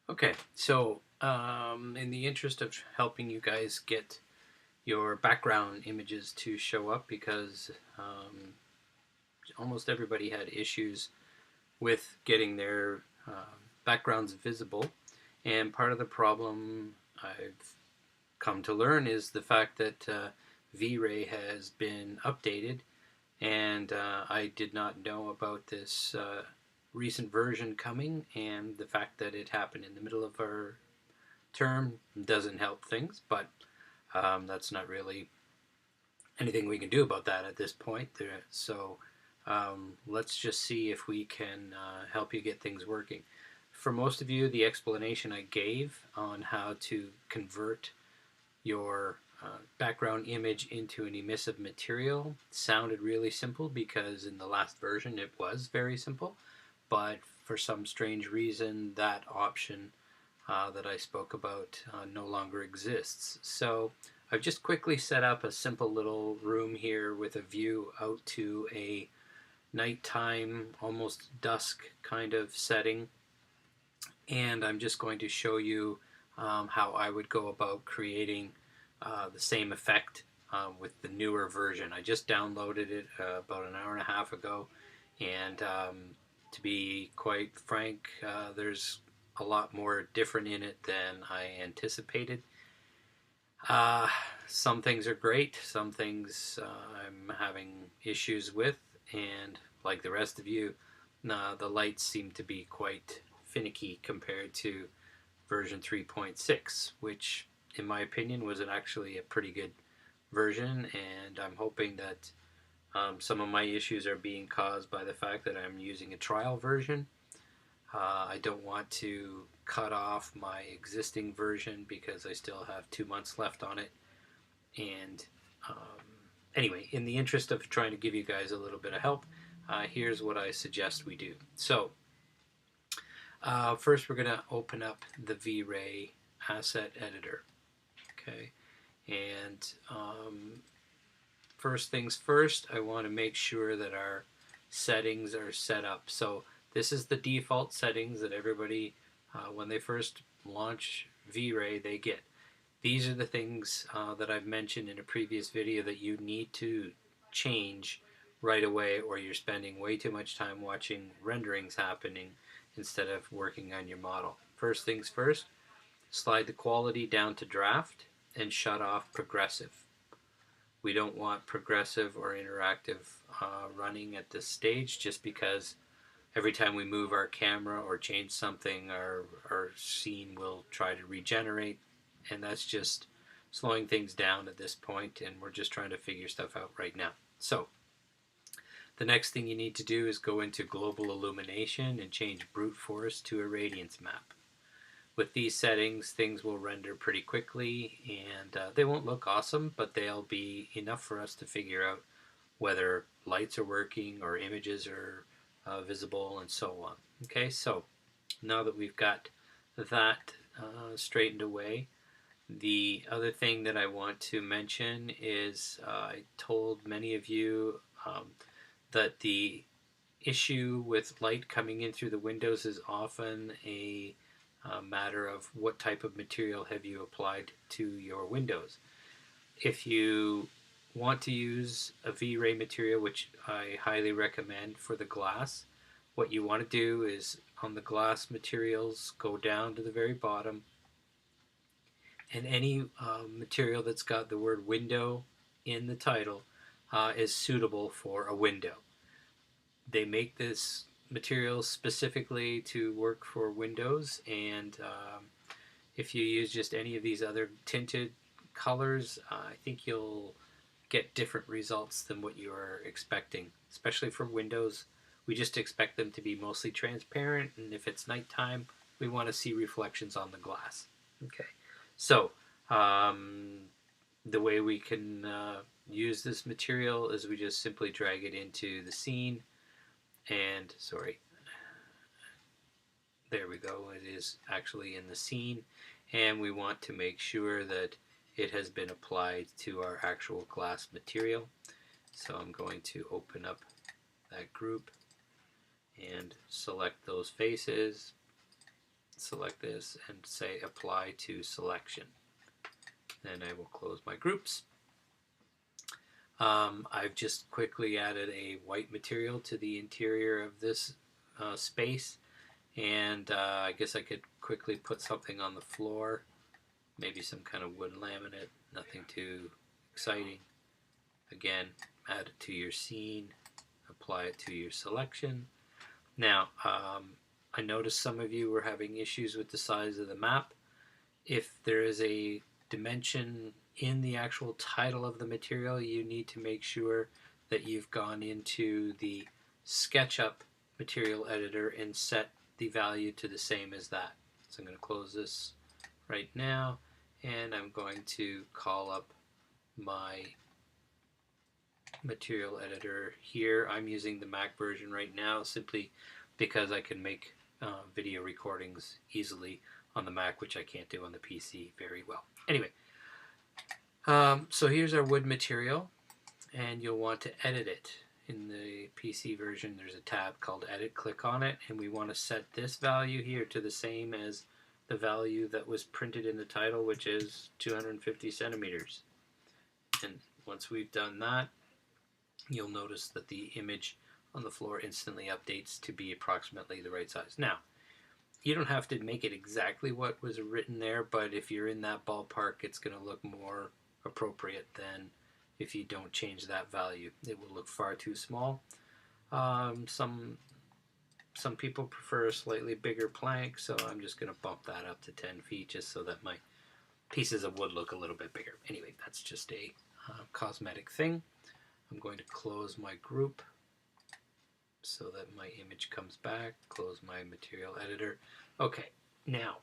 Okay, so in the interest of helping you guys get your background images to show up, because almost everybody had issues with getting their backgrounds visible, and part of the problem I've come to learn is the fact that V-Ray has been updated, and I did not know about this recent version coming, and the fact that it happened in the middle of our term doesn't help things, but that's not really anything we can do about that at this point. So let's just see if we can help you get things working. For most of you, the explanation I gave on how to convert your background image into an emissive material sounded really simple, because in the last version it was very simple, but for some strange reason that option that I spoke about no longer exists. So I've just quickly set up a simple little room here with a view out to a nighttime, almost dusk kind of setting. And I'm just going to show you how I would go about creating the same effect with the newer version. I just downloaded it about an hour and a half ago, and to be quite frank, there's a lot more different in it than I anticipated. Uh, some things are great, some things I'm having issues with, and like the rest of you, the lights seem to be quite finicky compared to version 3.6, which, in my opinion, was actually a pretty good version, and I'm hoping that some of my issues are being caused by the fact that I'm using a trial version. I don't want to cut off my existing version because I still have 2 months left on it. And anyway, in the interest of trying to give you guys a little bit of help, here's what I suggest we do. So, first, we're going to open up the V-Ray asset editor. Okay, and first things first, I want to make sure that our settings are set up. So this is the default settings that everybody, when they first launch V-Ray, they get. These are the things that I've mentioned in a previous video that you need to change right away, or you're spending way too much time watching renderings happening instead of working on your model. First things first, slide the quality down to draft and shut off progressive. We don't want progressive or interactive running at this stage, just because every time we move our camera or change something, our scene will try to regenerate, and that's just slowing things down at this point, and we're just trying to figure stuff out right now. So the next thing you need to do is go into global illumination and change brute force to a radiance map. With these settings, things will render pretty quickly, and they won't look awesome, but they'll be enough for us to figure out whether lights are working or images are visible and so on. Okay, so now that we've got that straightened away, the other thing that I want to mention is I told many of you that the issue with light coming in through the windows is often a matter of what type of material have you applied to your windows. If you want to use a V-Ray material, which I highly recommend for the glass, what you want to do is on the glass materials, go down to the very bottom, and any material that's got the word window in the title is suitable for a window. They make this material specifically to work for windows, and if you use just any of these other tinted colors, I think you'll get different results than what you are expecting, especially for windows. We just expect them to be mostly transparent, and if it's nighttime, we want to see reflections on the glass. Okay, so the way we can use this material is we just simply drag it into the scene, and there we go, it is actually in the scene, and we want to make sure that it has been applied to our actual glass material. So I'm going to open up that group and select those faces, select this and say apply to selection. Then I will close my groups. I've just quickly added a white material to the interior of this space, and I guess I could quickly put something on the floor, maybe some kind of wood laminate, nothing too exciting. Again, add it to your scene, apply it to your selection. Now, I noticed some of you were having issues with the size of the map. If there is a dimension in the actual title of the material, you need to make sure that you've gone into the SketchUp material editor and set the value to the same as that. So I'm going to close this right now, and I'm going to call up my material editor here. I'm using the Mac version right now simply because I can make video recordings easily on the Mac, which I can't do on the PC very well. Anyway, so here's our wood material, and you'll want to edit it. In the PC version, there's a tab called Edit. Click on it, and we want to set this value here to the same as the value that was printed in the title, which is 250 centimeters. And once we've done that, you'll notice that the image on the floor instantly updates to be approximately the right size. Now, you don't have to make it exactly what was written there, but if you're in that ballpark, it's going to look more appropriate than if you don't change that value. It will look far too small. Some people prefer a slightly bigger plank, so I'm just going to bump that up to 10 feet just so that my pieces of wood look a little bit bigger. Anyway, that's just a cosmetic thing. I'm going to close my group so that my image comes back, close my material editor. Okay, now,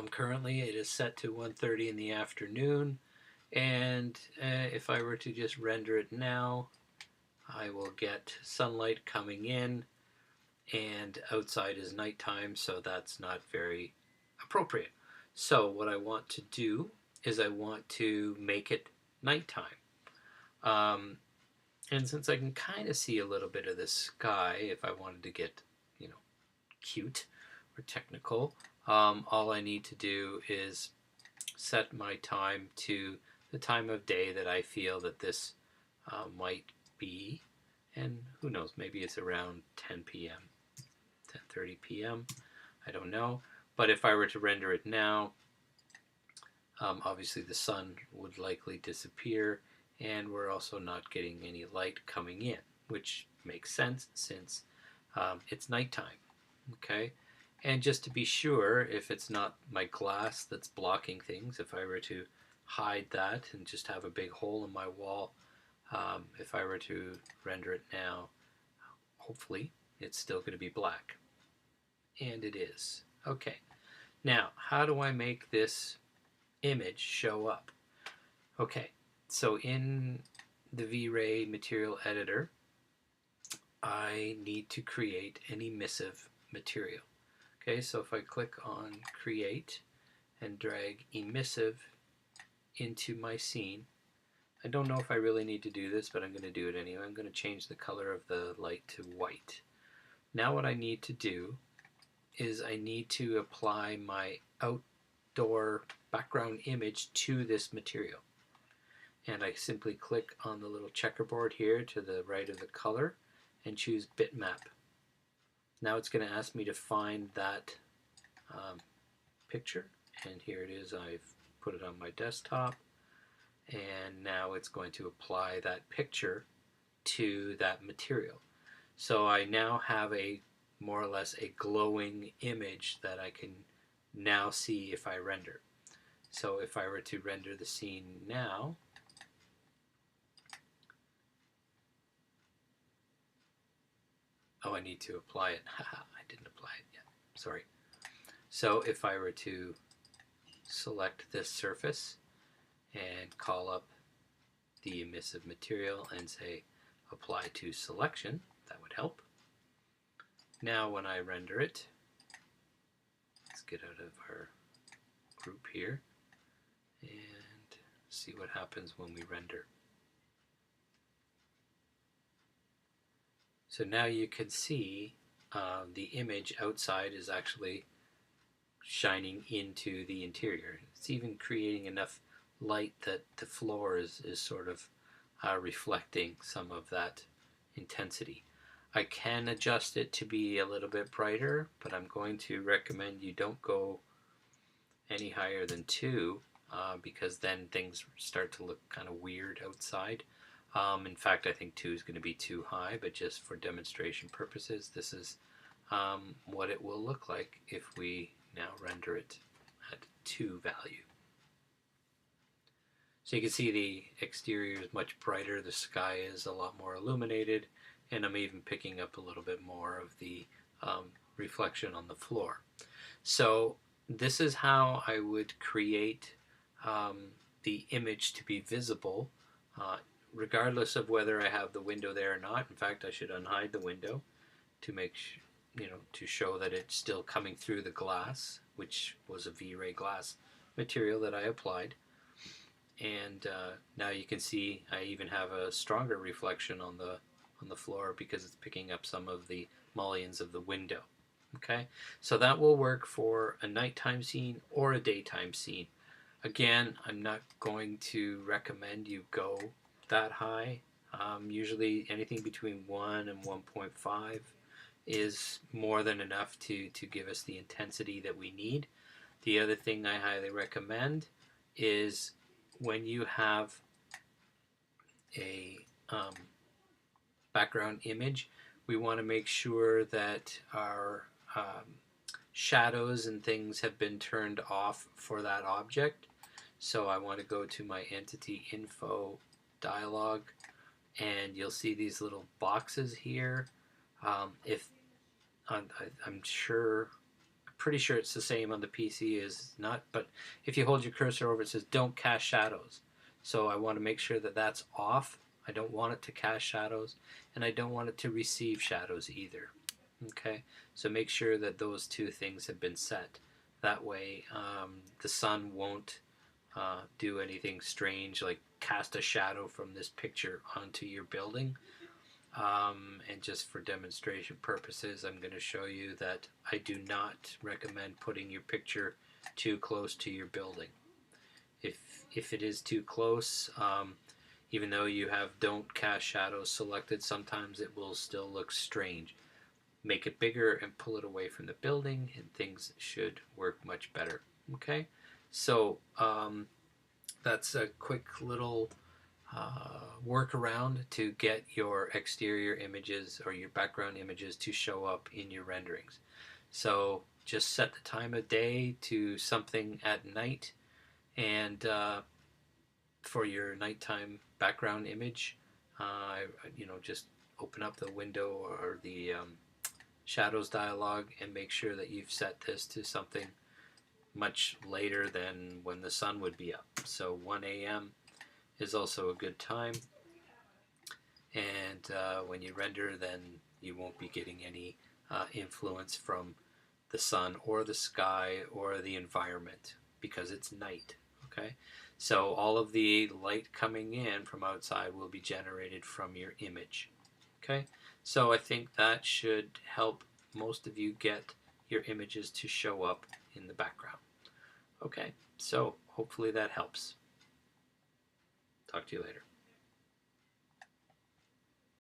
currently it is set to 1:30 in the afternoon, and if I were to just render it now, I will get sunlight coming in, and outside is nighttime, so that's not very appropriate. So what I want to do is I want to make it nighttime. And since I can kind of see a little bit of the sky, if I wanted to get, cute or technical, all I need to do is set my time to the time of day that I feel that this might be, and who knows, maybe it's around 10 p.m., 10:30 p.m., I don't know. But if I were to render it now, obviously the sun would likely disappear, and we're also not getting any light coming in, which makes sense since it's nighttime. Okay, and just to be sure, if it's not my glass that's blocking things, if I were to hide that and just have a big hole in my wall, if I were to render it now, hopefully it's still going to be black, and it is. Okay, now how do I make this image show up? Okay, so in the V-Ray material editor, I need to create an emissive material. Okay, so if I click on create and drag emissive into my scene, I don't know if I really need to do this, but I'm going to do it anyway. I'm going to change the color of the light to white. Now what I need to do is I need to apply my outdoor background image to this material. And I simply click on the little checkerboard here to the right of the color and choose bitmap. Now it's going to ask me to find that picture, and here it is. I've put it on my desktop, and now it's going to apply that picture to that material. So I now have a more or less a glowing image that I can now see if I render. So if I were to render the scene now, oh, I need to apply it. Haha, I didn't apply it yet. Sorry. So if I were to select this surface and call up the emissive material and say apply to selection, that would help. Now when I render it, let's get out of our group here and see what happens when we render. So now you can see the image outside is actually shining into the interior. It's even creating enough light that the floor is sort of reflecting some of that intensity. I can adjust it to be a little bit brighter, but I'm going to recommend you don't go any higher than 2 because then things start to look kind of weird outside. In fact, I think 2 is going to be too high, but just for demonstration purposes, this is what it will look like if we now render it at 2 value. So you can see the exterior is much brighter, the sky is a lot more illuminated, and I'm even picking up a little bit more of the reflection on the floor. So this is how I would create the image to be visible regardless of whether I have the window there or not. In fact, I should unhide the window to make to show that it's still coming through the glass, which was a V-Ray glass material that I applied. And now you can see I even have a stronger reflection on the floor because it's picking up some of the mullions of the window. Okay, so that will work for a nighttime scene or a daytime scene. Again, I'm not going to recommend you go that high. Usually anything between 1 and 1.5 is more than enough to give us the intensity that we need. The other thing I highly recommend is when you have a background image, we want to make sure that our shadows and things have been turned off for that object. So I want to go to my entity info dialog, and you'll see these little boxes here. If I'm pretty sure it's the same on the PC as not, but if you hold your cursor over, it says don't cast shadows. So I want to make sure that that's off. I don't want it to cast shadows, and I don't want it to receive shadows either. Okay, so make sure that those two things have been set. That way the sun won't do anything strange like cast a shadow from this picture onto your building. And just for demonstration purposes, I'm going to show you that I do not recommend putting your picture too close to your building. If it is too close, even though you have don't cast shadows selected, sometimes it will still look strange. Make it bigger and pull it away from the building, and things should work much better. Okay, so that's a quick little workaround to get your exterior images or your background images to show up in your renderings. So just set the time of day to something at night, and for your nighttime background image, just open up the window or the shadows dialog and make sure that you've set this to something much later than when the sun would be up. So 1 a.m. is also a good time, and when you render, then you won't be getting any influence from the sun or the sky or the environment because it's night. Okay, so all of the light coming in from outside will be generated from your image. Okay, so I think that should help most of you get your images to show up in the background. Okay, so hopefully that helps. Talk to you later.